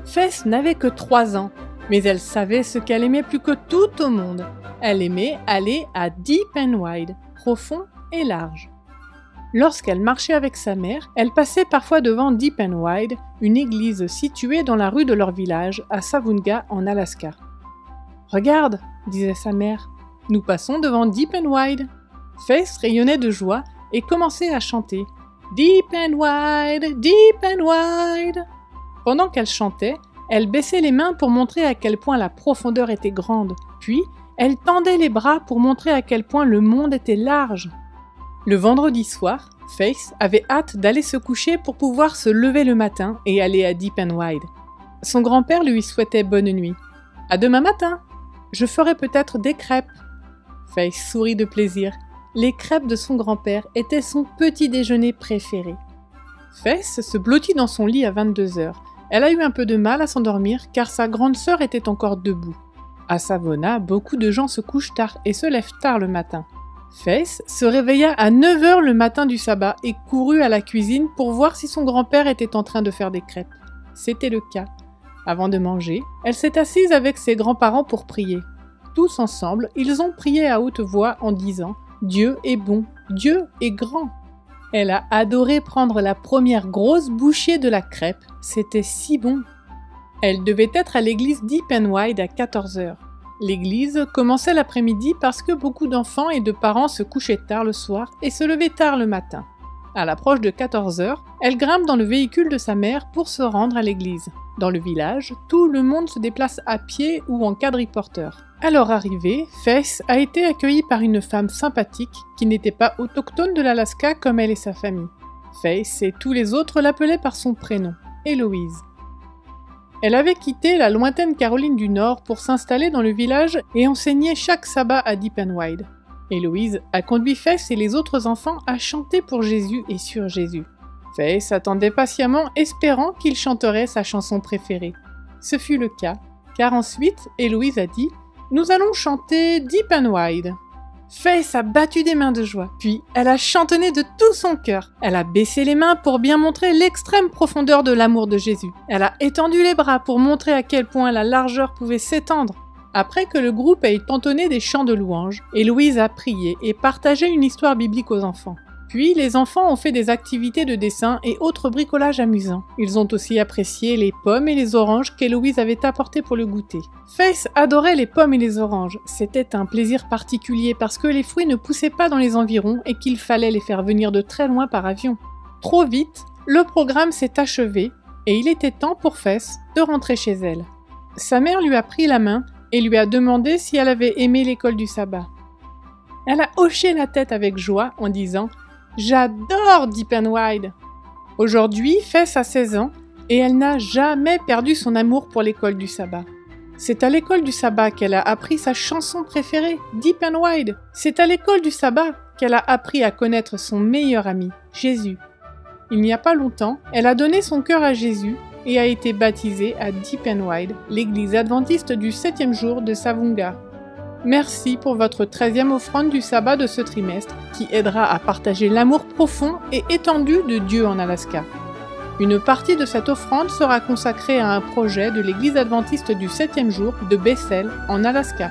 Faith n'avait que 3 ans, mais elle savait ce qu'elle aimait plus que tout au monde. Elle aimait aller à Deep and Wide, profond et large. Lorsqu'elle marchait avec sa mère, elle passait parfois devant Deep and Wide, une église située dans la rue de leur village, à Savunga, en Alaska. « Regarde !» disait sa mère, « nous passons devant Deep and Wide !» Faith rayonnait de joie et commençait à chanter « Deep and Wide, Deep and Wide !» Pendant qu'elle chantait, elle baissait les mains pour montrer à quel point la profondeur était grande, puis elle tendait les bras pour montrer à quel point le monde était large. Le vendredi soir, Faith avait hâte d'aller se coucher pour pouvoir se lever le matin et aller à Deep and Wide. Son grand-père lui souhaitait bonne nuit. « À demain matin! Je ferai peut-être des crêpes. » Faith sourit de plaisir. Les crêpes de son grand-père étaient son petit déjeuner préféré. Faith se blottit dans son lit à 22 heures. Elle a eu un peu de mal à s'endormir car sa grande sœur était encore debout. À Savona, beaucoup de gens se couchent tard et se lèvent tard le matin. Faith se réveilla à 9 heures le matin du sabbat et courut à la cuisine pour voir si son grand-père était en train de faire des crêpes. C'était le cas. Avant de manger, elle s'est assise avec ses grands-parents pour prier. Tous ensemble, ils ont prié à haute voix en disant « Dieu est bon, Dieu est grand ». Elle a adoré prendre la première grosse bouchée de la crêpe, c'était si bon. Elle devait être à l'église Deep and Wide à 14 heures. L'église commençait l'après-midi parce que beaucoup d'enfants et de parents se couchaient tard le soir et se levaient tard le matin. À l'approche de 14 heures, elle grimpe dans le véhicule de sa mère pour se rendre à l'église. Dans le village, tout le monde se déplace à pied ou en quadriporteur. À leur arrivée, Faith a été accueillie par une femme sympathique qui n'était pas autochtone de l'Alaska comme elle et sa famille. Faith et tous les autres l'appelaient par son prénom, Héloïse. Elle avait quitté la lointaine Caroline du Nord pour s'installer dans le village et enseigner chaque sabbat à Deep and Wide. Héloïse a conduit Faith et les autres enfants à chanter pour Jésus et sur Jésus. Faith attendait patiemment, espérant qu'il chanterait sa chanson préférée. Ce fut le cas, car ensuite, Héloïse a dit « Nous allons chanter Deep and Wide ». Faith a battu des mains de joie, puis elle a chantonné de tout son cœur. Elle a baissé les mains pour bien montrer l'extrême profondeur de l'amour de Jésus. Elle a étendu les bras pour montrer à quel point la largeur pouvait s'étendre. Après que le groupe ait entonné des chants de louanges, Héloïse a prié et partagé une histoire biblique aux enfants. Puis, les enfants ont fait des activités de dessin et autres bricolages amusants. Ils ont aussi apprécié les pommes et les oranges qu'Héloïse avait apportées pour le goûter. Faith adorait les pommes et les oranges. C'était un plaisir particulier parce que les fruits ne poussaient pas dans les environs et qu'il fallait les faire venir de très loin par avion. Trop vite, le programme s'est achevé et il était temps pour Faith de rentrer chez elle. Sa mère lui a pris la main et lui a demandé si elle avait aimé l'école du sabbat. Elle a hoché la tête avec joie en disant « J'adore Deep and Wide !» Aujourd'hui, Faith a 16 ans et elle n'a jamais perdu son amour pour l'école du sabbat. C'est à l'école du sabbat qu'elle a appris sa chanson préférée, Deep and Wide. C'est à l'école du sabbat qu'elle a appris à connaître son meilleur ami, Jésus. Il n'y a pas longtemps, elle a donné son cœur à Jésus et a été baptisée à Deep and Wide, l'église adventiste du 7e jour de Savunga. Merci pour votre 13e offrande du sabbat de ce trimestre qui aidera à partager l'amour profond et étendu de Dieu en Alaska. Une partie de cette offrande sera consacrée à un projet de l'église adventiste du 7e jour de Bethel en Alaska.